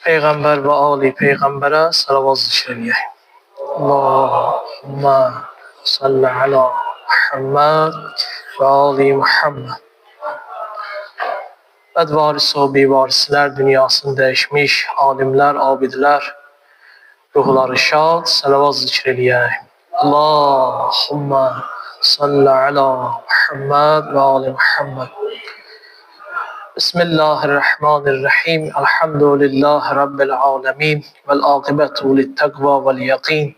Peygamber ve Ali Peygamber'e salavat zikrediyek. Allahümme salli ala Muhammed ve Ali Muhammed. Bədvaris o bivarislər dünyasını dəyişmiş alimlər, abidlər, ruhları şad, salavat zikrediyek. Allahümme salli ala Muhammed ve Ali Muhammed. Bismillahirrahmanirrahim. Elhamdülillahi Rabbil alemin. Vel akibetu littaqva vel yakin.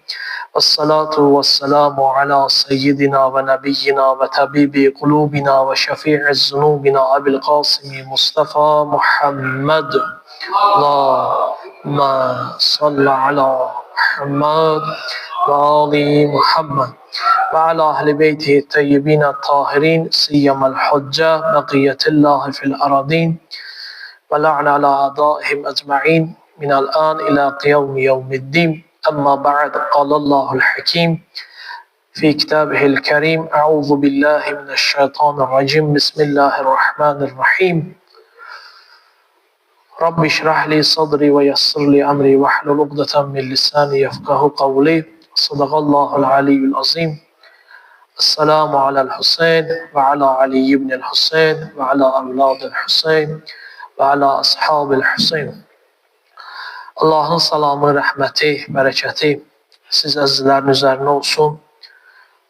Vessalatu vesselamu ala seyyidina ve nebiyyina ve tabibi kulubina ve şefi'iz zunubina Abil Kasimi Mustafa Muhammed. Allahümme salli ala Muhammed ve Ali Muhammed. وعلى أهل بيته الطيبين الطاهرين سيما الحجة بقية الله في الأراضين ولعن على أعدائهم أجمعين من الآن إلى قيام يوم الدين أما بعد قال الله الحكيم في كتابه الكريم أعوذ بالله من الشيطان الرجيم بسم الله الرحمن الرحيم رب اشرح لي صدري ويسر لي أمري واحلل عقدة من لساني يفقه قولي صدق الله العلي العظيم Esselamu alel Hüseyin ve ala Ali ibn Hüseyin ve ala evladil Hüseyin ve ala ashabil Hüseyin. Allah'ın salamı, rəhməti, bərəkəti siz əzizlərin üzərinə olsun.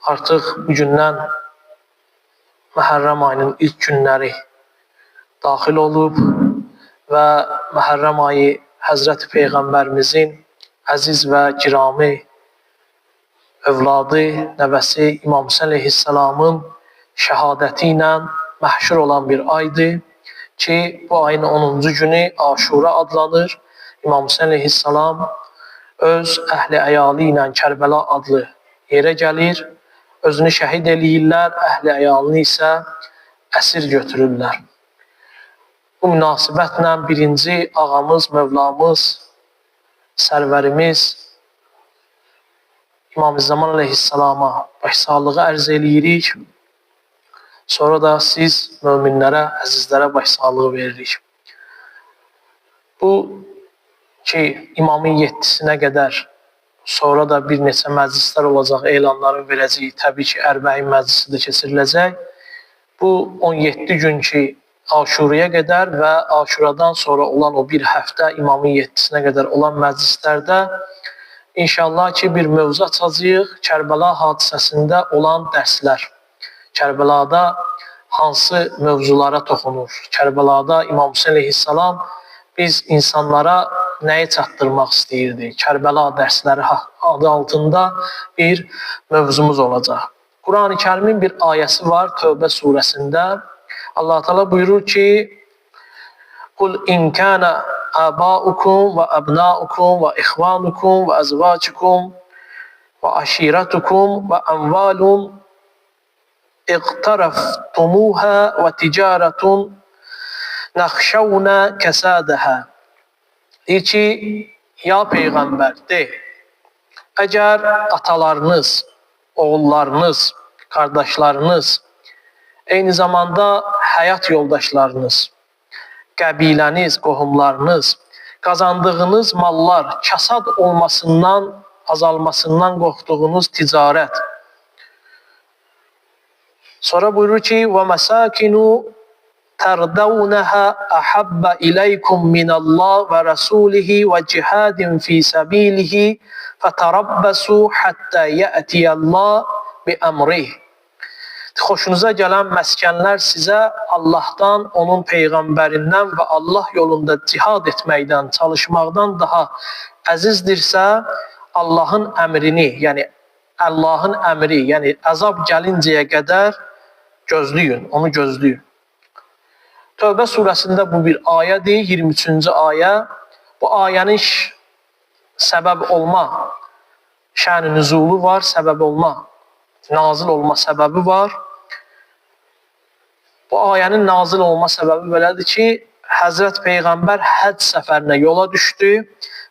Artıq bugündən Məhərrəm ayının ilk günləri daxil olub və Məhərrəm ayı Həzrəti Peyğəmbərimizin əziz və girami övladı, nəvəsi İmam Hüseyn əleyhissalamın şəhadəti ilə məhşur olan bir aydır ki, bu ayın 10-cu günü Aşura adlanır. İmam Hüseyn əleyhissalam öz əhli əyalı ilə Kərbəla adlı yerə gəlir, özünü şəhid eləyirlər, əhli əyalını isə əsir götürürlər. Bu münasibətlə birinci ağamız, Mövlamız, sərvərimiz İmam Zaman əleyhissalama başsağlığı ərz eləyirik. Sonra da siz möminlərə, əzizlərə başsağlığı veririk. Bu ki, imamın 7-sinə qədər sonra da bir neçə məclislər olacaq, elanların verəcəyi, təbii ki, Ərbəin məclisi də keçiriləcək. Bu 17 gün ki, Aşuraya qədər və Aşuradan sonra olan o bir həftə imamın 7-sinə qədər olan məclislərdə İnşallah ki, bir mövzu açacağıq, Kərbəla hadisəsində olan dərslər. Kərbəlada hansı mövzulara toxunur? Kərbəlada İmam Hüseyn əleyhissalam biz insanlara nəyi çatdırmaq istəyirdi? Kərbəla dərsləri adı altında bir mövzumuz olacaq. Quran-ı Kərimin bir ayəsi var Tövbə surəsində. Allah Teala buyurur ki, Qul in kana آباؤكم وأبناؤكم وإخوانكم وأزواجكم وعشيرتكم وأموال اقترفتموها وتجارة نخشون كسادها. Deyir ki, ya Peyğəmbər, de, əgər atalarınız, oğullarınız, qardaşlarınız, eyni zamanda həyat yoldaşlarınız, qəbiləniz, qohumlarınız, qazandığınız mallar kasad olmasından, azalmasından qorxduğunuz ticarət. Sonra buyurur ki, وَمَسَاكِنُ تَرْدَوْنَهَا أَحَبَّ إِلَيْكُمْ مِنَ اللّٰهِ وَرَسُولِهِ وَجِهَادٍ فِي سَبِيلِهِ فَتَرَبَّسُوا حَتَّى يَأْتِيَ اللّٰهِ بِأَمْرِهِ. Xoşunuza gələn məskənlər sizə Allahdan, onun Peyğəmbərindən və Allah yolunda cihad etməkdən, çalışmaqdan daha əzizdirsə, Allahın əmrini, yəni Allahın əmri, yəni əzab gəlincəyə qədər gözləyin, onu gözləyin. Tövbə surəsində bu bir ayədir, 23-cü ayə. Bu ayənin səbəb olma, şən-i nüzulu var, səbəb olma, nazil olma səbəbi var. Bu ayənin nazil olma səbəbi belədir ki, Həzrət Peyğəmbər həcc səfərinə yola düşdü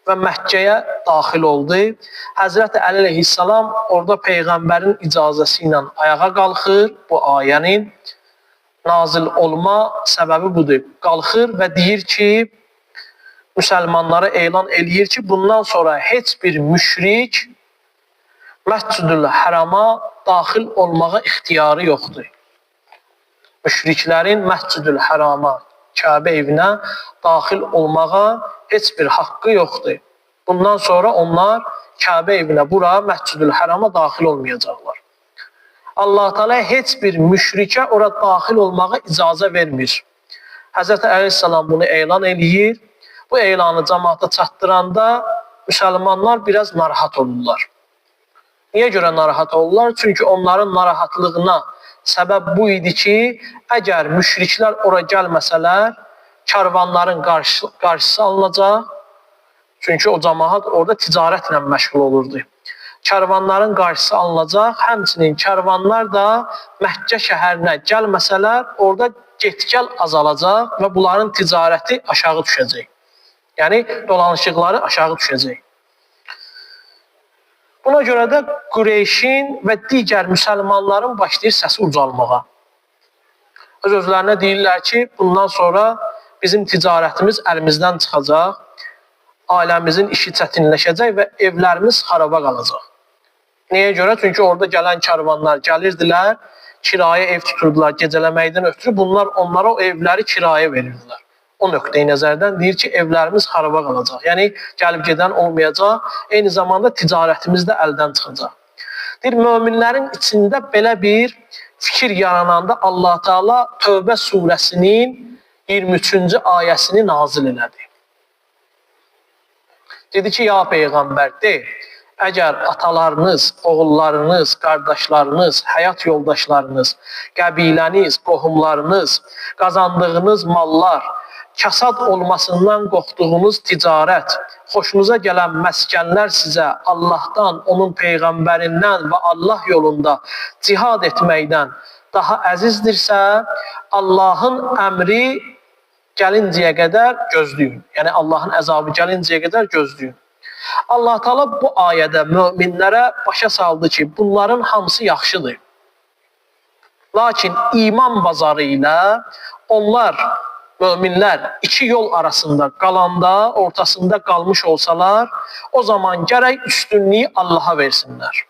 və Məkkəyə daxil oldu. Həzrət Əli əleyhissalam orada Peyğəmbərin icazəsi ilə ayağa qalxır. Bu ayənin nazil olma səbəbi budur. Qalxır və deyir ki, müsəlmanlara elan eləyir ki, bundan sonra heç bir müşrik Məscid-ül Hərama daxil olmağa ixtiyarı yoxdur. Müşriklərin Məscid-ül Hərama, Kəbə evinə daxil olmağa heç bir haqqı yoxdur. Bundan sonra onlar Kəbə evinə, bura Məscid-ül Hərama daxil olmayacaqlar. Allah Teala heç bir müşrikə ora daxil olmağa icazə vermir. Həzrət Əleyhisselam bunu elan eləyir. Bu elanı cəmaata çatdıranda müsəlmanlar biraz narahat olurlar. Niyə görə narahat olurlar? Çünki onların narahatlığına səbəb bu idi ki, əgər müşriklər ora gəlməsələr, karvanların qarşısı alınacaq. Çünki o cəmaat orada ticarətlə məşğul olurdu. Karvanların qarşısı alınacaq, həmçinin karvanlar da Məkkə şəhərinə gəlməsələr, orada get-gəl azalacaq və bunların ticarəti aşağı düşəcək. Yəni, dolanışıqları aşağı düşəcək. Buna görə də Qureyşin və digər müsəlmanların başlayır səsi ucalmağa. Öz-özlərinə deyirlər ki, bundan sonra bizim ticarətimiz əlimizdən çıxacaq, ailəmizin işi çətinləşəcək və evlərimiz xaraba qalacaq. Nəyə görə? Çünki orada gələn karvanlar gəlirdilər, kirayə ev tuturdular gecələməkdən ötürü, bunlar onlara o evləri kirayə verirdilər. O nöqteyi nəzərdən deyir ki, evlərimiz xaraba qalacaq. Yəni, gəlib gedən olmayacaq, eyni zamanda ticarətimiz də əldən çıxacaq. Deyir, möminlərin içində belə bir fikir yarananda Allah Teala Tövbə surəsinin 23-cü ayəsini nazil elədi. Dedi ki, ya Peyğəmbər, de, əgər atalarınız, oğullarınız, qardaşlarınız, həyat yoldaşlarınız, qəbiləniz, qohumlarınız, qazandığınız mallar, kasad olmasından qorxduğunuz ticarət, xoşunuza gələn məskənlər sizə Allahdan, onun Peyğəmbərindən və Allah yolunda cihad etməkdən daha əzizdirsə, Allahın əmri gəlincəyə qədər gözləyin. Yəni, Allahın əzabı gəlincəyə qədər gözləyin. Allah Teala bu ayədə möminlərə başa saldı ki, bunların hamısı yaxşıdır. Lakin iman bazarı ilə onlar, möminlər iki yol arasında qalanda, ortasında qalmış olsalar, o zaman gərək üstünlüyü Allaha versinlər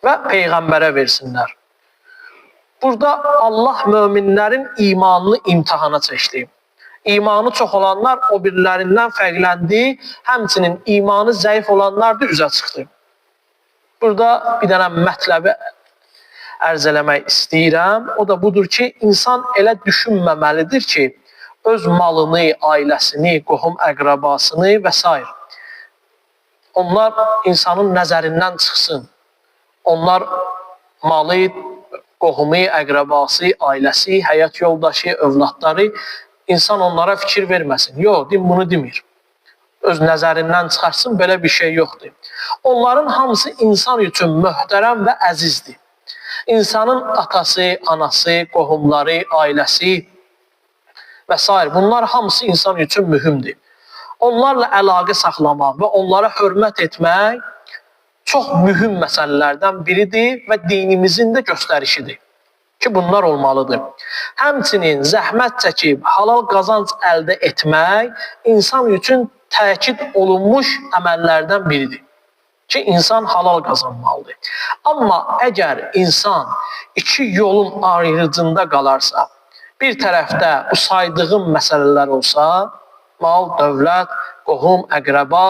və Peyğəmbərə versinlər. Burada Allah möminlərin imanını imtihana çəkdi. İmanı çox olanlar o birilərindən fərqləndi, həmçinin imanı zəif olanlar da üzə çıxdı. Burada bir dənə mətləbi ərz eləmək istəyirəm. O da budur ki, insan elə düşünməməlidir ki, öz malını, ailəsini, qohum əqrabasını və s. onlar insanın nəzərindən çıxsın. Onlar malı, qohumu, əqrabası, ailəsi, həyat yoldaşı, övladları, insan onlara fikir verməsin. Yox, din bunu demir. Öz nəzərindən çıxarsın, belə bir şey yoxdur. Onların hamısı insan üçün möhtərəm və əzizdir. İnsanın atası, anası, qohumları, ailəsi və s. bunlar hamısı insan üçün mühümdür. Onlarla əlaqə saxlamaq və onlara hörmət etmək çox mühüm məsələlərdən biridir və dinimizin də göstərişidir ki, bunlar olmalıdır. Həmçinin zəhmət çəkib halal qazanc əldə etmək insan üçün təkid olunmuş əməllərdən biridir ki, insan halal qazanmalıdır. Amma əgər insan iki yolun ayrıcında qalarsa, bir tərəfdə bu saydığım məsələlər olsa, mal, dövlət, qohum, əqrəba,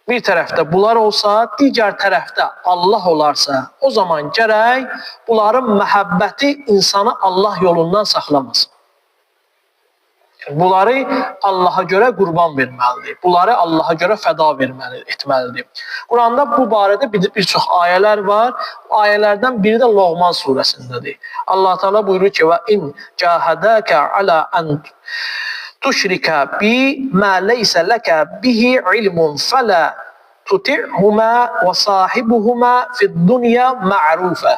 bir tərəfdə bunlar olsa, digər tərəfdə Allah olarsa, o zaman gərək bunların məhəbbəti insanı Allah yolundan saxlamasın. Bunları Allaha görə qurban verməlidir. Bunları Allaha görə fəda etməlidir. Quranda bu barədə bir çox ayələr var. Ayələrdən biri də Loğman surəsindədir. Allah Teala buyurur ki, və in cahadaka ala an tuşrika bi ma laysa laka bihi ilmun fala tuti'huma və sahibuhuma fid dunya ma'rufa.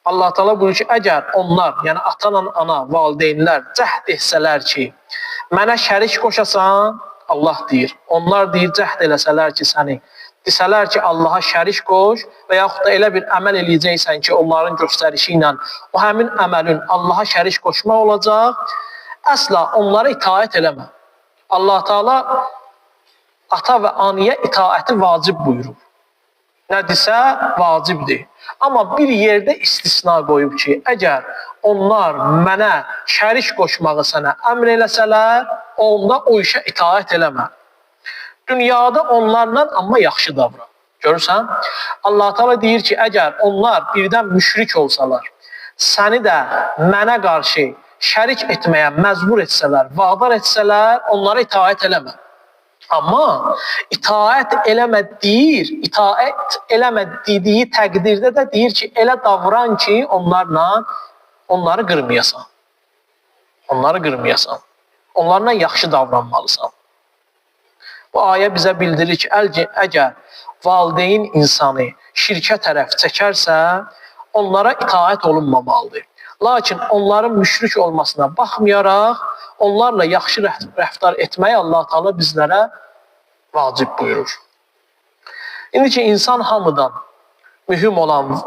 Allah Teala buyurur ki, əgər onlar, yəni atan, ana, valideynlər cəhd etsələr ki, mənə şərik qoşasan, Allah deyir. Onlar deyir, cəhd eləsələr ki, səni, desələr ki, Allaha şərik qoş və yaxud da elə bir əməl eləyəcəksən ki, onların göstərişi ilə o həmin əməlin Allaha şərik qoşmaq olacaq. əsla onlara itaət eləmə. Allah Teala ata və anaya itaəti vacib buyurub. Nədirsə vacibdir. Amma bir yerdə istisna qoyub ki, əgər onlar mənə şərik qoşmağı sənə əmr eləsələr, onda o işə itaət eləmə. Dünyada onlarla amma yaxşı davran. Görürsən? Allah Teala deyir ki, əgər onlar birdən müşrik olsalar, səni də mənə qarşı şərik etməyə məcbur etsələr, vadar etsələr, onlara itaət eləmə. Amma itaət eləmə deyir, itaət eləmə dediyi təqdirdə də deyir ki, elə davran ki, onları qırmayasan. Onları qırmayasan. Onlarla yaxşı davranmalısan. Bu ayə bizə bildirir ki, əgər valideyn insanı şirkə tərəf çəkərsə, onlara itaət olunmamalıdır. Lakin onların müşrik olmasına baxmayaraq, onlarla yaxşı rəftar etməyi Allah Teala bizlərə vacib buyurur. İndi ki, insan hamıdan mühüm olan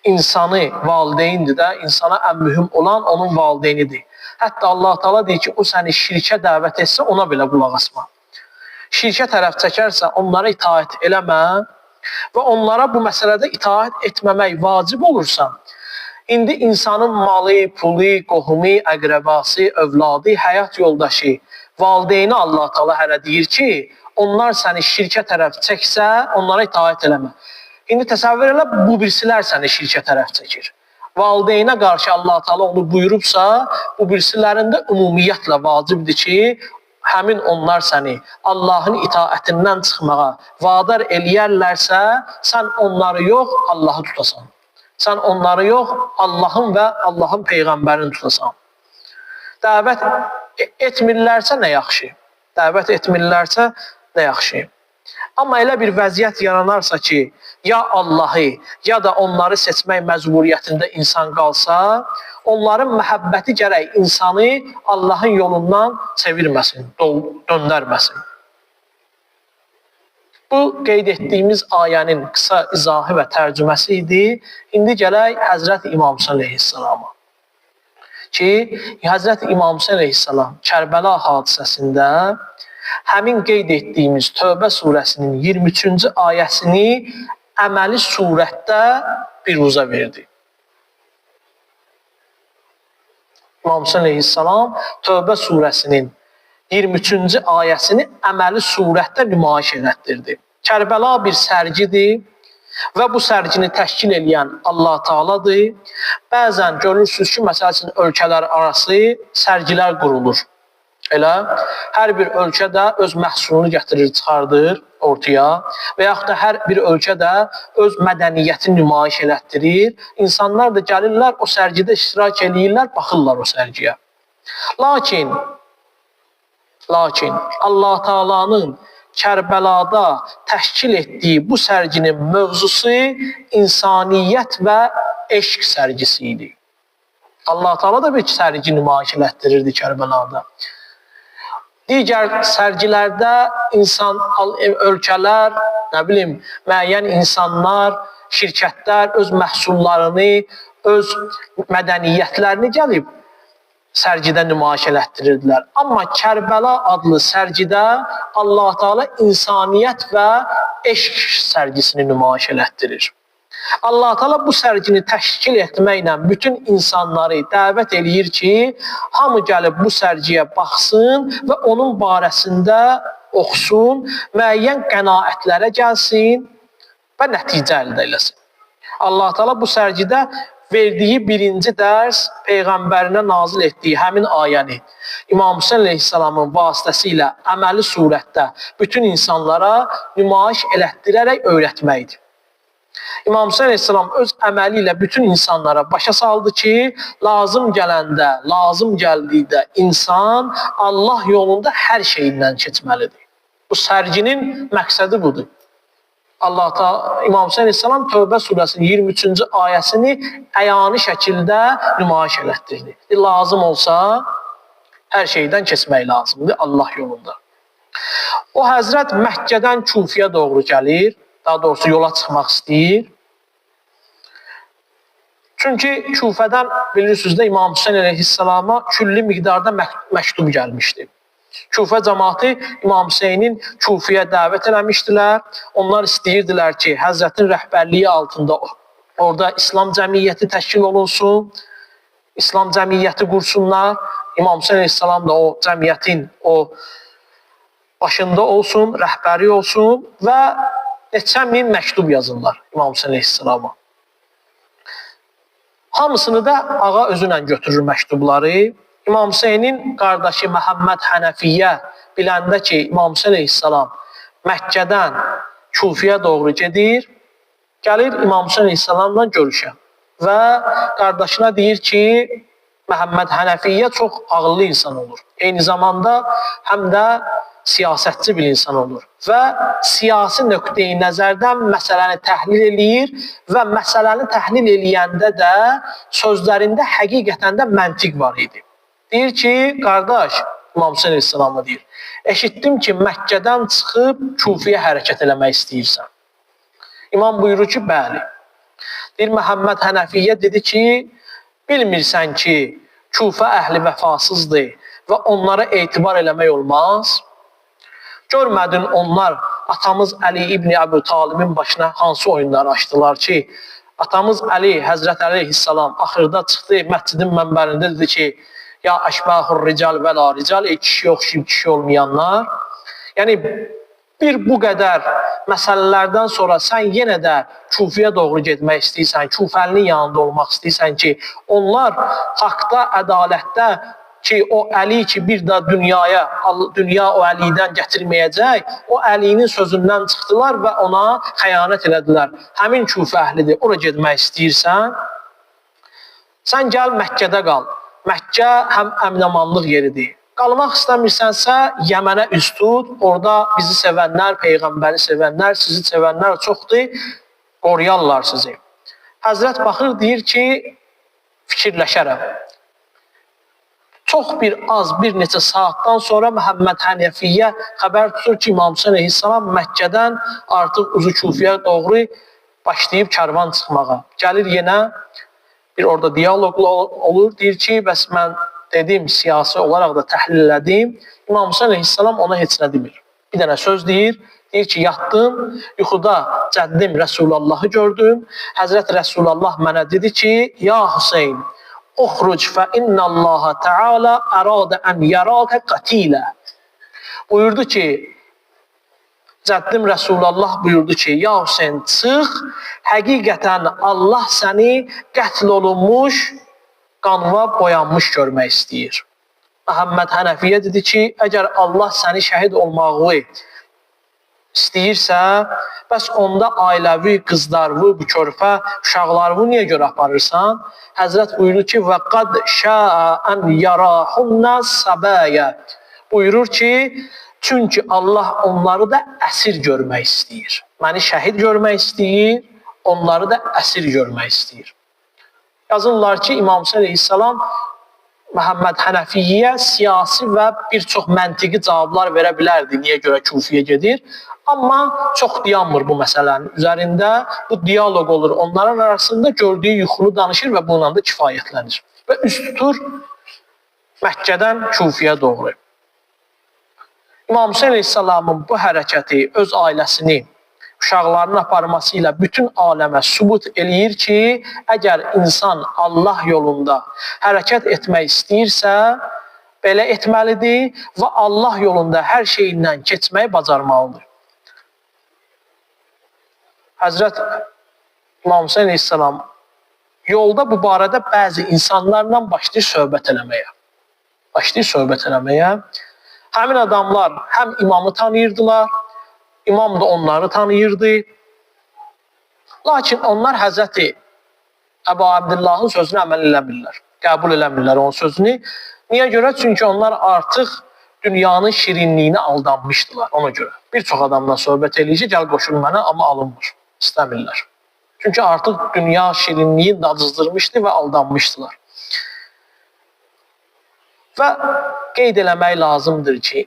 insanı valideyndir də, insana ən mühüm olan onun valideynidir. Hətta Allah Teala deyir ki, o səni şirkə dəvət etsə, ona belə qulaq asma. Şirkə tərəf çəkərsə, onlara itaət eləmə və onlara bu məsələdə itaət etməmək vacib olursa, indi insanın malı, pulu, qohumu, əqrəbası, övladı, həyat yoldaşı, valideyni Allah Teala hələ deyir ki, onlar səni şirkə tərəf çəksə, onlara itaət eləmə. İndi təsəvvür elə, bu birisilər səni şirkə tərəf çəkir. Valideynə qarşı Allah Teala onu buyurubsa, bu birisilərin də ümumiyyətlə vacibdir ki, həmin onlar səni Allahın itaətindən çıxmağa vadar eləyərlərsə, sən onları yox, Allahı tutasan. Sən onları yox, Allahın və Allahın Peyğəmbərini tutasan. Dəvət etmirlərsə nə yaxşı. Dəvət etmirlərsə nə yaxşı. Amma elə bir vəziyyət yaranarsa ki, ya Allahı, ya da onları seçmək məcburiyyətində insan qalsa, onların məhəbbəti gərək insanı Allahın yolundan çevirməsin, döndərməsin. Bu, qeyd etdiyimiz ayənin qısa izahı və tərcüməsi idi. İndi gələk Həzrət İmam Hüseyn əleyhissalama. Ki, Həzrət İmam Hüseyn əleyhissalam Kərbəla hadisəsində həmin qeyd etdiyimiz Tövbə surəsinin 23-cü ayəsini əməli surətdə biruzə verdi. İmam Hüseyn əleyhissalam Tövbə surəsinin 23-cü ayəsini əməli surətdə nümayiş elətdirdi. Kərbəla bir sərgidir və bu sərgini təşkil edən Allah Teala'dır. Bəzən görürsünüz ki, məsəl üçün ölkələr arası sərgilər qurulur. Elə hər bir ölkə də öz məhsulunu gətirir, çıxardır ortaya və yaxud da hər bir ölkə də öz mədəniyyətini nümayiş elətdirir. İnsanlar da gəlirlər, o sərgidə iştirak edirlər, baxırlar o sərgiyə. Lakin Allah Teala'nın Kərbəlada təşkil etdiyi bu sərginin mövzusu insaniyyət və eşq sərgisi idi. Allah Teala da bir sərgi nümayiş elətdirirdi Kərbəlada. Digər sərgilərdə ölkələr, müəyyən insanlar, şirkətlər öz məhsullarını, öz mədəniyyətlərini gəlib sərgidə nümayiş elətdirirdilər. Amma Kərbəla adlı sərgidə Allah Teala insaniyyət və eşq sərgisini nümayiş elətdirir. Allah Teala bu sərgini təşkil etməklə bütün insanları dəvət eləyir ki, hamı gəlib bu sərgiyə baxsın və onun barəsində oxusun, müəyyən qənaətlərə gəlsin və nəticə əldə eləsin. Allah Teala bu sərgidə verdiyi birinci dərs Peyğəmbərinə nazil etdiyi həmin ayəni İmam Hüseyn əleyhissalamın vasitəsilə əməli surətdə bütün insanlara nümayiş elətdirərək öyrətməkdir. İmam Hüseyn əleyhissalam öz əməli ilə bütün insanlara başa saldı ki, lazım gələndə, lazım gəldikdə insan Allah yolunda hər şeyindən keçməlidir. Bu sərginin məqsədi budur. İmam Hüseyn əleyhissalam Tövbə surəsinin 23-cü ayəsini əyani şəkildə nümayiş elətdirdi. Lazım olsa hər şeydən keçmək lazımdır Allah yolunda. O Həzrət Məkkədən Kufiyə doğru gəlir, daha doğrusu yola çıxmaq istəyir. Çünki Küfədən bilirsiniz də İmam Hüseyin əleyhissalama külli miqdarda məktub gəlmişdi. Küfə cəmaatı İmam Hüseynin Küfəyə dəvət eləmişdilər. Onlar istəyirdilər ki, Həzrətin rəhbərliyi altında orada İslam cəmiyyəti təşkil olunsun, İslam cəmiyyəti qursunlar. İmam Hüseyin əleyhissalam da o cəmiyyətin o başında olsun, rəhbəri olsun və neçə min məktub yazırlar İmam Hüseyin əleyhissalama. Hamısını da ağa özünlə götürür məktubları. İmam Hüseynin qardaşı Məhəmməd Hənəfiyyə biləndə ki, İmam Hüseyin əleyhissalam Məkkədən Küfəyə doğru gedir, gəlir İmam Hüseyin əleyhissalamla görüşər və qardaşına deyir ki, Məhəmməd Hənəfiyyə çox ağıllı insan olur. Eyni zamanda həm də siyasətçi bir insan olur və siyasi nöqteyi nəzərdən məsələni təhlil eləyir və məsələni təhlil eləyəndə də sözlərində həqiqətən də məntiq var idi. Deyir ki, qardaş, İmam Hüseyin əleyhissalama deyir, eşitdim ki, Məkkədən çıxıb Küfəyə hərəkət eləmək istəyirsən. İmam buyurur ki, bəli. Deyir, Məhəmməd Hənəfiyyə dedi ki, bilmirsən ki, Küfə əhli vəfasızdır və onlara etibar eləmək olmaz. Görmədin onlar atamız Əli İbni Əbu Talibin başına hansı oyunları açdılar ki, atamız Əli, Həzrət Əli əleyhissalam axırda çıxdı, məscidin mənbərində dedi ki, ya əşbəhur rical və la rical, kişi yoxşuyub kişi olmayanlar. Yəni, bir bu qədər məsələlərdən sonra sən yenə də Küfəyə doğru getmək istəyirsən, Küfəlinin yanında olmaq istəyirsən ki, onlar haqda, ədalətdə ki, o Əli ki, bir də dünya o Əlidən gətirməyəcək, o Əlinin sözündən çıxdılar və ona xəyanət elədilər. Həmin Küfə əhlidir, ora getmək istəyirsən, sən gəl Məkkədə qal. Məkkə həm əminamanlıq yeridir. Qalmaq istəmirsənsə, Yəmənə üz tut, orada bizi sevənlər, Peyğəmbəri sevənlər, sizi sevənlər çoxdur, qoruyarlar sizi. Həzrət baxır, deyir ki, fikirləşərəm. Çox bir neçə saatdan sonra Məhəmməd Hənəfiyyə xəbər tutur ki, İmam Hüseyin əleyhissalam Məkkədən artıq uzu Küfəyə doğru başlayıb kərvan çıxmağa. Gəlir yenə, bir orada diyaloq olur, deyir ki, bəs mən dedim, siyasi olaraq da təhlil elədim, İmam Hüseyin əleyhissalam ona heç nə demir. Bir dənə söz deyir ki, yatdım, yuxuda cəddim Rəsulullahı gördüm, Həzrət Rəsulullah mənə dedi ki, ya Hüseyin, uxruc fə innallaha ta'ala əradə ən yərəkə qatilə. Buyurdu ki, cəddim Rəsulullah buyurdu ki, ya Hüseyin, çıx, həqiqətən Allah səni qətl olunmuş, qanva boyanmış görmək istəyir. Məhəmməd Hənəfiyyə dedi ki, əgər Allah səni şəhid olmağı istəyirsə, bəs onda ailəvi, qızlarvı, bu körpə, uşaqlarvı niyə görə aparırsan? Həzrət buyurur ki, və qad şəə ən yarahunna səbəyə. Buyurur ki, çünki Allah onları da əsir görmək istəyir. Məni şəhid görmək istəyir, onları da əsir görmək istəyir. Yazırlar ki, İmam Hüseyin əleyhissalam Məhəmməd Hənəfiyyə siyasi və bir çox məntiqi cavablar verə bilərdi, niyə görə Küfəyə gedir. Amma çox dayanmır bu məsələnin üzərində, bu diyaloq olur. Onların arasında gördüyü yuxunu danışır və bununla da kifayətlənir. Və üst tutur Məkkədən Küfəyə doğru. İmam Hüseyin əleyhissalamın bu hərəkəti öz ailəsini, uşaqlarının aparması ilə bütün aləmə sübut eləyir ki, əgər insan Allah yolunda hərəkət etmək istəyirsə, belə etməlidir və Allah yolunda hər şeyindən keçməyi bacarmalıdır. Həzrət İmam Hüseyin əleyhissalam yolda bu barədə bəzi insanlarla başlayır söhbət eləməyə. Həmin adamlar həm imamı tanıyırdılar, İmam da onları tanıyırdı. Lakin onlar Həzrəti Əbu Abdullahın sözünü əməl eləmirlər. Qəbul eləmirlər onun sözünü. Niyə görə? Çünki onlar artıq dünyanın şirinliyini aldanmışdılar ona görə. Bir çox adamla söhbət eləyir ki, gəl qoşul mənə, amma alınmır. İstəmirlər. Çünki artıq dünya şirinliyi dadızdırmışdı və aldanmışdılar. Və qeyd eləmək lazımdır ki,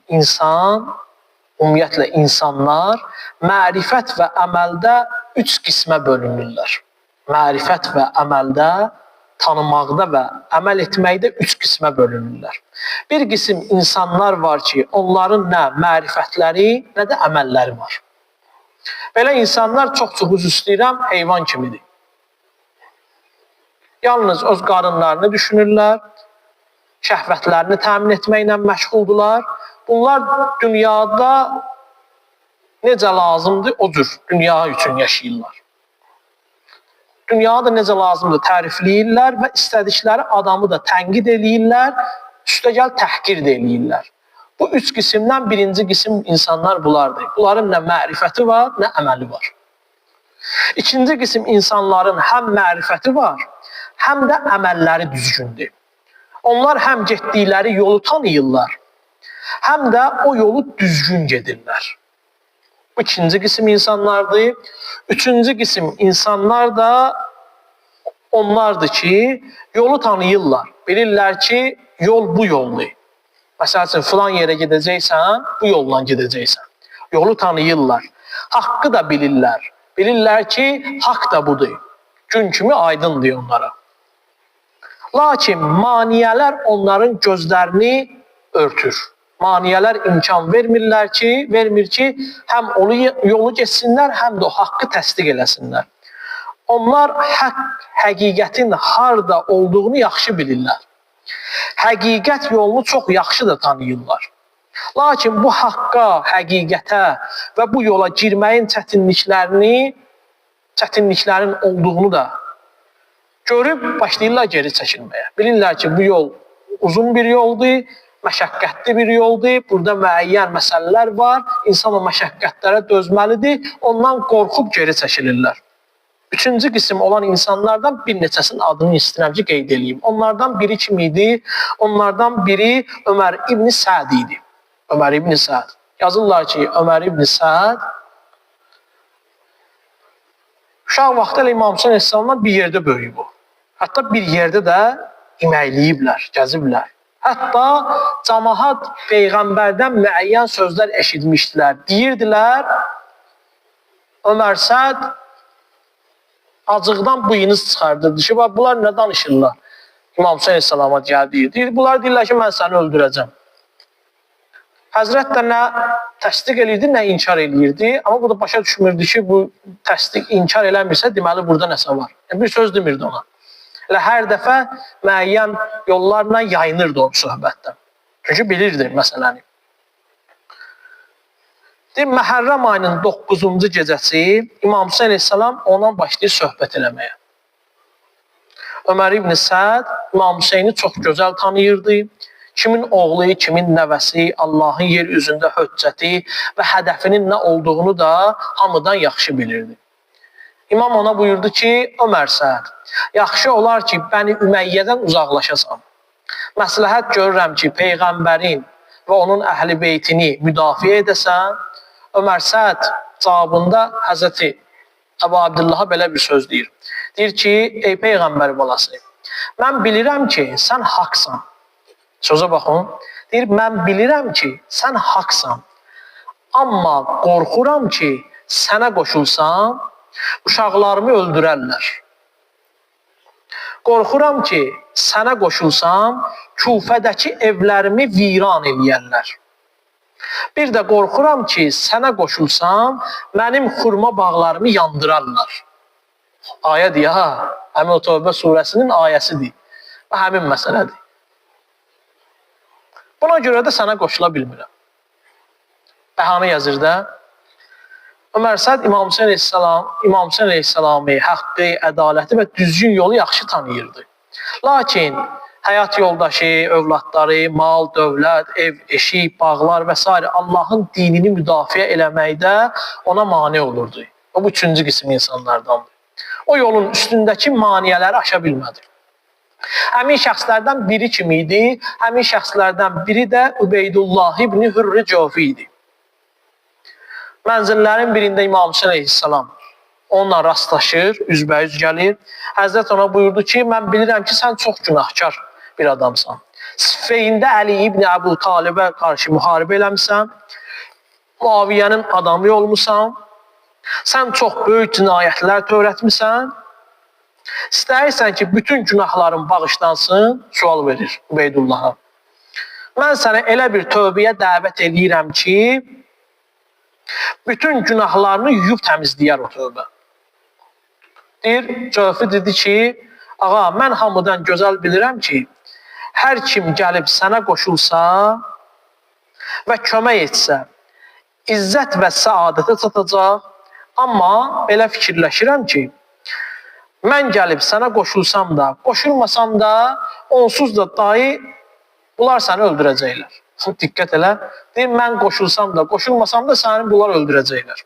ümumiyyətlə insanlar mərifət və əməldə 3 qismə bölünürlər. Mərifət və əməldə tanımaqda və əməl etməkdə 3 qismə bölünürlər. Bir qism insanlar var ki, onların nə mərifətləri, nə də əməlləri var. Belə insanlar çox üzr istəyirəm, heyvan kimidir. Yalnız öz qarınlarını düşünürlər, şəhvətlərini təmin etməklə məşğuldurlar. Bunlar dünyada necə lazımdır, o cür dünya üçün yaşayırlar. Dünyada necə lazımdır tərifləyirlər və istədikləri adamı da tənqid eləyirlər, üstəgəl təhqir də eləyirlər. Bu 3 qismdən birinci qism insanlar bunlardır. Bunların nə mərifəti var, nə əməli var. İkinci qism insanların həm mərifəti var, həm də əməlləri düzgündür. Onlar həm getdikləri yolu tanıyırlar, həm də o yolu düzgün gedirlər. Bu ikinci qism insanlardır. Üçüncü qism insanlar da onlardır ki, yolu tanıyırlar. Bilirlər ki, yol bu yoldur. Məsəl üçün, filan yerə gedəcəksən, bu yolla gedəcəksən. Yolu tanıyırlar. Haqqı da bilirlər. Bilirlər ki, haqq da budur. Gün kimi aydındır onlara. Lakin maniyələr onların gözlərini örtür. Maniyələr imkan vermir ki, həm yolu geçsinlər, həm də o haqqı təsdiq eləsinlər. Onlar həqiqətin harada olduğunu yaxşı bilirlər. Həqiqət yolunu çox yaxşı da tanıyırlar. Lakin bu haqqa, həqiqətə və bu yola girməyin çətinliklərin olduğunu da görüb başlayırlar geri çəkilməyə. Bilirlər ki, bu yol uzun bir yoldur, məşəqqətli bir yoldur, burada müəyyən məsələlər var, insan o məşəqqətlərə dözməlidir, ondan qorxub geri çəkilirlər. Üçüncü qism olan insanlardan bir neçəsinin adını istəyirəm ki, qeyd edeyim. Onlardan biri kim idi? Onlardan biri Ömər İbn Səd idi. Ömər İbn Səd. Yazırlar ki, Ömər İbn Səd uşaq vaxtı İmam Hüseyn əleyhissalamdan bir yerdə böyüyüb o. Hətta bir yerdə də iməkləyiblər, gəziblər. Hətta cəmaət Peyğəmbərdən müəyyən sözlər eşitmişdilər. Deyirdilər, Ömər Səd acıqdan bıyınız çıxardırdı ki, bunlar nə danışırlar? İmam Hüseyn əleyhissalama gəldi. Bunlar deyirlər ki, mən səni öldürəcəm. Həzrət də nə təsdiq eləyirdi, nə inkar eləyirdi. Amma bu da başa düşmürdü ki, bu təsdiq inkar eləmirsə, deməli burada nəsə var. Bir söz demirdi ona. Elə hər dəfə müəyyən yollarla yayınırdı o söhbətdən. Çünki bilirdi məsələni. Məhərrəm ayının 9-cu gecəsi İmam Hüseyn əleyhissalam ondan başlayır söhbət eləməyə. Ömər İbn Səd İmam Hüseyni çox gözəl tanıyırdı. Kimin oğlu, kimin nəvəsi, Allahın yer üzündə höccəti və hədəfinin nə olduğunu da hamıdan yaxşı bilirdi. İmam ona buyurdu ki, Ömər Səd, yaxşı olar ki, Bəni Üməyyədən uzaqlaşasan. Məsləhət görürəm ki, Peyğəmbərin və onun əhl-i beytini müdafiə edəsən. Ömər Səd cavabında Həzrəti Əbu Abdullaha belə bir söz deyir. Deyir ki, ey Peyğəmbər balası, mən bilirəm ki, sən haqsan. Sözə baxın. Deyir, mən bilirəm ki, sən haqsan. Amma qorxuram ki, sənə qoşulsam, uşaqlarımı öldürərlər. Qorxuram ki, sənə qoşulsam, Kufədəki evlərimi viran eləyərlər. Bir də qorxuram ki, sənə qoşulsam, mənim xurma bağlarımı yandırarlar. Ayədir ya, həmin o Tövbə surəsinin ayəsidir. Və həmin məsələdir. Buna görə də sənə qoşula bilmirəm. Bəhanə yazır da. Ömər Səd İmam Hüseyn əleyhissalamı, haqqı, ədaləti və düzgün yolu yaxşı tanıyırdı. Lakin həyat yoldaşı, övladları, mal, dövlət, ev, eşik, bağlar və s. Allahın dinini müdafiə eləməkdə ona mane olurdu. O bu üçüncü qism insanlardandır. O yolun üstündəki maniyələri aşa bilmədi. Həmin şəxslərdən biri kim idi? Həmin şəxslərdən biri də Übeydullah ibn Hürri Cəvfi idi. Mənzillərin birində İmam Hüseyn əleyhissalam onunla rastlaşır, üzbəyüz gəlir. Həzrət ona buyurdu ki, mən bilirəm ki, sən çox günahkar bir adamsan. Siffeyində Əli ibn Əbu Talibə qarşı müharibə eləmişsən, Muaviyyənin adamı olmuşsan, sən çox böyük cinayətlər törətmişsən, İstəyirsən ki, bütün günahların bağışlansın, sual verir Ubeydullaha. Mən sənə elə bir tövbəyə dəvət edirəm ki, bütün günahlarını yuyub təmizləyər o tövbə. Deyir, Cövfi dedi ki, ağa, mən hamıdan gözəl bilirəm ki, hər kim gəlib sənə qoşulsa və kömək etsə, izzət və səadətə çatacaq, amma belə fikirləşirəm ki, mən gəlib sənə qoşulsam da, qoşulmasam da, onsuz da dayı bunlar səni öldürəcəklər. Diqqət elə. Deyir, mən qoşulsam da, qoşulmasam da səni bunlar öldürəcəklər.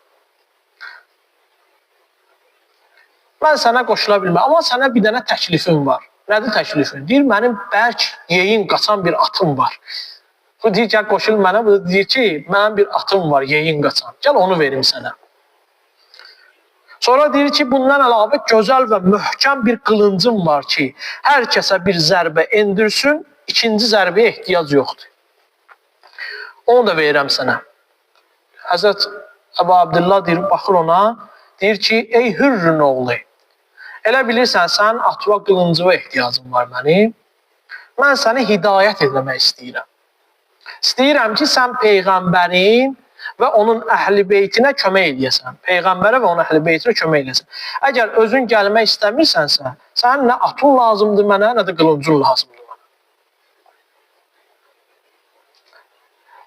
Mən sənə qoşula bilməm, amma sənə bir dənə təklifim var. Nədir təklifin? Deyir, mənim bərk yeyin qaçan bir atım var. Bu deyir, gəl qoşul mənə, bu deyir ki, mənim bir atım var, yeyin qaçan. Gəl onu verim sənə. Sonra deyir ki, bundan əlavə gözəl və möhkəm bir qılıncım var ki, hər kəsə bir zərbə endirsin, ikinci zərbəyə ehtiyac yoxdur. Onu da verirəm sənə. Həzrət Əbu Abdullah deyir, baxır ona, deyir ki, ey Hürrün oğlu, elə bilirsən, sənin atva qılıncıva ehtiyacın var mənim. Mən səni hidayət etmək istəyirəm. İstəyirəm ki, sən Peyğəmbərin və onun əhl-i beytinə kömək edəsən. Peyğəmbərə və onun əhl-i beytinə kömək edəsən. Əgər özün gəlmək istəmirsənsə, sənin nə atın lazımdır mənə, nə də qılıncın lazımdır.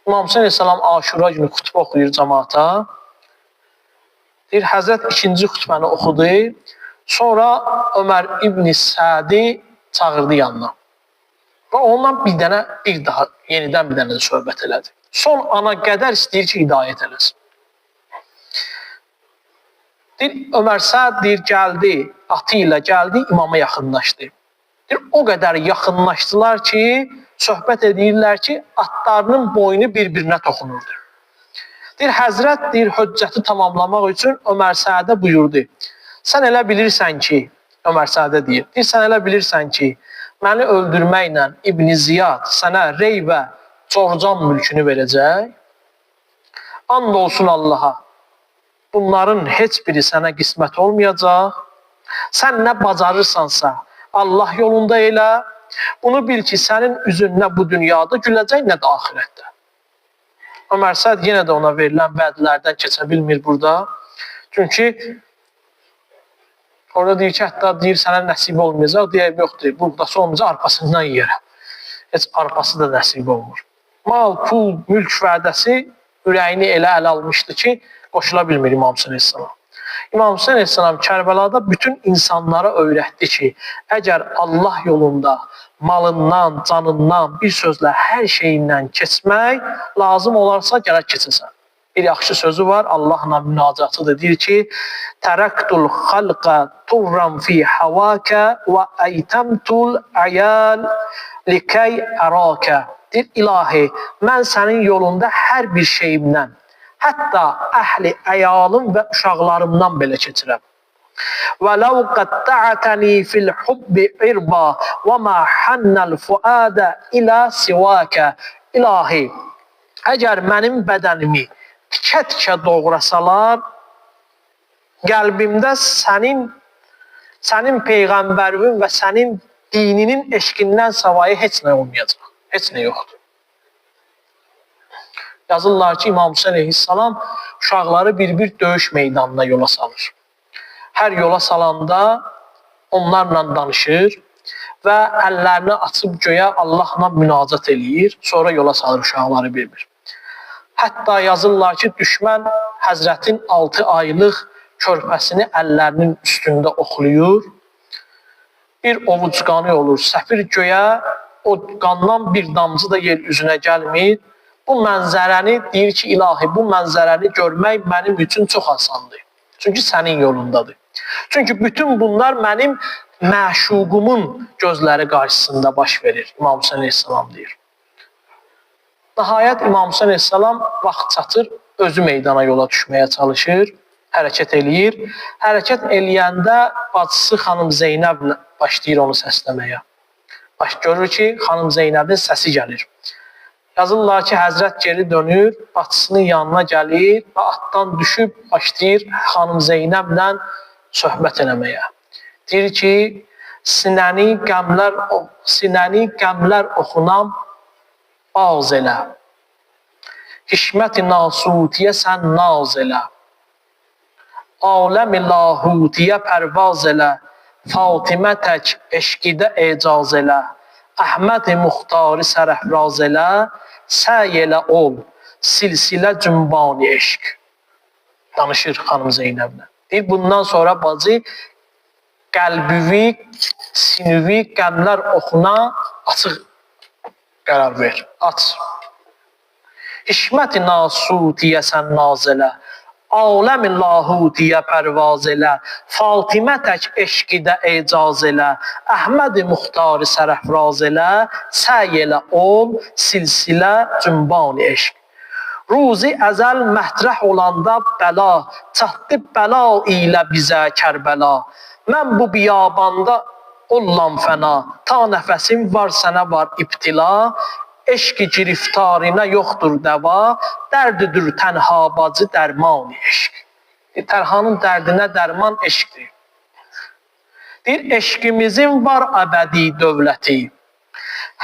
İmam Hüseyin Aleyhisselam Aşura günü xutbə oxuyur cəmaata. Deyir, Həzrət ikinci xutbəni oxudu. Sonra Ömər İbn Sədi çağırdı yanına. Və ondan yenidən bir dənə də söhbət elədi. Son ana qədər istəyir ki, hidayət eləsin. Deyir, Ömər Səd deyir, gəldi, atı ilə gəldi, imama yaxınlaşdı. Deyir, o qədər yaxınlaşdılar ki, söhbət edirlər ki, atlarının boynu bir-birinə toxunurdu. Deyir, Həzrət deyir, höccəti tamamlamaq üçün Ömər Sədə buyurdu. Sən elə bilirsən ki, Ömər Sədə deyir, sən elə bilirsən ki, məni öldürməklə İbn Ziyad sənə Rey və Corcan mülkünü verəcək. And olsun Allaha, bunların heç biri sənə qismət olmayacaq. Sən nə bacarırsansa Allah yolunda elə. Bunu bil ki, sənin üzün nə bu dünyada güləcək, nə də axirətdə. Ömər Səd yenə də ona verilən vədlərdən keçə bilmir burada. Çünki orada deyir ki, hətta deyir, sənə nəsib olmayacaq, deyək, yoxdur, buğdası olmayacaq, arpasından yiyərəm. Heç arpası da nəsib olmur. Mal, pul, mülk vədəsi ürəyini elə ələ almışdı ki, qoşula bilmir İmam Hüseyin Aleyhisselam. İmam Hüseyin Aleyhisselam Kərbəlada bütün insanlara öyrətdi ki, əgər Allah yolunda malından, canından, bir sözlə hər şeyindən keçmək lazım olarsa, gərək keçəsən. Bir yaxşı sözü var, Allahla münacatıdır. Deyir ki, Tərəqtul xalqa turran fi havakə və əytəmtul əyal likəy ərəkə. Deyir, ilahi, mən sənin yolunda hər bir şeyimdən, hətta əhli əyalım və uşaqlarımdan belə keçirəm. وَلَوْ قَطَّعَتَنِي فِي الْحُبِّ عِرْبًا وَمَا حَنَّ الْفُؤَادَ إِلَى سِوَاكَ. İlahi, əgər mənim bədənimi tikə-tikə doğrasalar, qəlbimdə sənin Peyğəmbərin və sənin dininin eşqindən savayı heç nə olmayacaq, heç nə yoxdur. Yazırlar ki, İmam Hüseyin Aleyhisselam uşaqları bir-bir döyüş meydanına yola salır. Hər yola salanda onlarla danışır və əllərini açıb göyə Allahla münacat eləyir, sonra yola salır uşaqları bir-bir. Hətta yazırlar ki, düşmən Həzrətin 6 aylıq körpəsini əllərinin üstündə oxluyur. Bir ovuc qanı olur, səpir göyə, o qandan bir damcı da yer üzünə gəlmir. Bu mənzərəni deyir ki, ilahi, bu mənzərəni görmək mənim üçün çox asandır. Çünki sənin yolundadır. Çünki bütün bunlar mənim məşuqumun gözləri qarşısında baş verir, İmam Hüseyin Aleyhisselam deyir. Nəhayət İmam Hüseyin Aleyhisselam vaxt çatır, özü meydana yola düşməyə çalışır, hərəkət eləyir. Hərəkət eləyəndə bacısı xanım Zeynəb başlayır onu səsləməyə. Görür ki, xanım Zeynəbin səsi gəlir. Yazırlar ki, Həzrət geri dönür, bacısının yanına gəlir və atdan düşüb başlayır xanım Zeynəblə söhbət eləməyə. Deyir ki, sinəni qəmlər oxunam baz elə. Hişmət-i nasutiyə sən naz elə. Aləm-i lahutiyə pərvaz elə. Fatimə tək eşqidə ecaz elə. Əhməd-i muxtarı sərəfraz elə. Səy elə ol, silsilə cümbani eşq. Danışır xanım Zeynəblə. Deyir, bundan sonra bacı qəlbivi, sinüvi qəmlər oxuna açıq qərar ver. Aç. Hişmət-i nasutiyə sən naz elə. Aləm-i lahutiyə pərvaz elə. Fatimə tək eşqidə ecaz elə. Əhməd-i muxtarı sərəfraz elə. Səy elə ol, silsilə cümbani eşq. Ruzi əzəl mətrəh olanda bəla, çatdı bəla ilə bizə Kərbəla. Mən bu biyabanda ollam fəna, ta nəfəsim var sənə var ibtila. Eşq-i giriftarına yoxdur dəva, dərdidir tənha bacı dərman eşq. Tərhanın dərdinə dərman eşqdir. Deyir, eşqimizin var əbədi dövləti.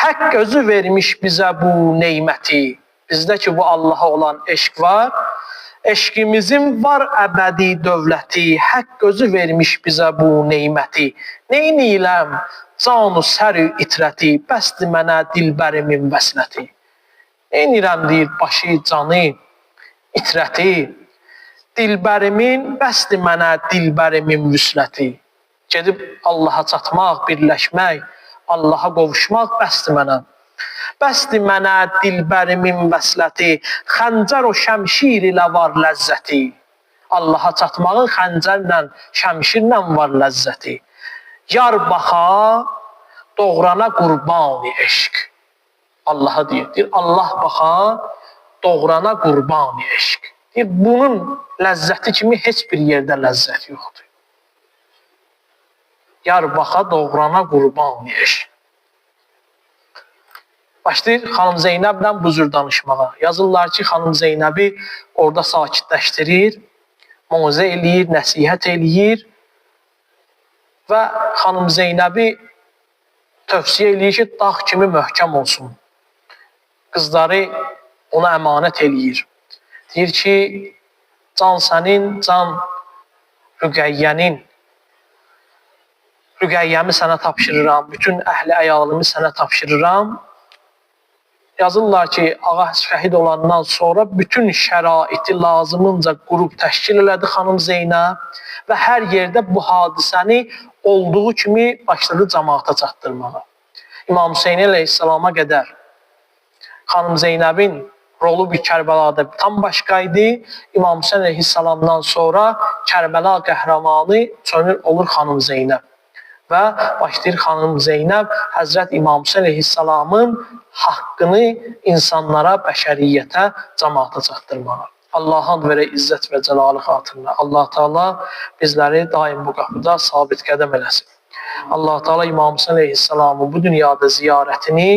Haqq özü vermiş bizə bu neyməti. Bizdə ki, bu Allaha olan eşq var. Eşqimizin var əbədi dövləti. Haqq özü vermiş bizə bu neyməti. Neyniyələm canu sər-i itrəti. Bəsdir mənə dilbərimin vəsləti. Neynirəm deyir başı, canı, itrəti. Dilbərimin, bəsdir mənə dilbərimin vüsləti. Gedib Allaha çatmaq, birləşmək, Allaha qovuşmaq bəsdir mənə. Bəsdir mənə dilbərimin vəsləti, xəncər o şəmşir ilə var ləzzəti. Allaha çatmağın xəncərlə, şəmşirlə var ləzzəti. Yar baxa, doğrana qurbani eşq. Allaha deyir, Allah baxa, doğrana qurbani eşq. Deyir, bunun ləzzəti kimi heç bir yerdə ləzzət yoxdur. Yar baxa, doğrana qurbani eşq. Başlayır xanım Zeynəblə bu cür danışmağa. Yazırlar ki, xanım Zeynəbi orada sakitləşdirir, mövzə eləyir, nəsihət eləyir və xanım Zeynəbi tövsiyə eləyir ki, dağ kimi möhkəm olsun. Qızları ona əmanət eləyir. Deyir ki, can sənin, can Rüqəyyənin, Rüqəyyəmi sənə tapşırıram, bütün əhli əyalımı sənə tapşırıram. Yazırlar ki, ağa şəhid olandan sonra bütün şəraiti lazımınca qrup təşkil elədi xanım Zeynəb və hər yerdə bu hadisəni olduğu kimi başladı cəmaata çatdırmağa. İmam Hüseyin əleyhissalama qədər xanım Zeynəbin rolu bir Kərbəlada tam başqaydı. İmam Hüseyin əleyhissalamdan sonra Kərbəla qəhrəmanı çönür olur xanım Zeynəb. Və başlayır xanım Zeynəb Həzrət İmam Hüseyin əleyhissalamın haqqını insanlara, bəşəriyyətə, cəmaata çatdırmağa. Allah'ın verə izzət və cəlalı xatirinə. Allah Teala bizləri daim bu qapıda sabit qədəm eləsin. Allah Teala İmam Hüseyin əleyhissalamın bu dünyada ziyarətini,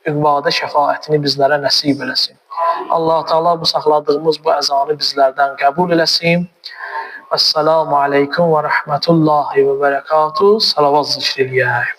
üqbada şəfaətini bizlərə nəsib eləsin. Allah Teala bu saxladığımız bu əzanı bizlərdən qəbul eləsin. Esselamu aleyküm və rəhmətullahi və bərəkatuhu. Salavat zikr eləyək.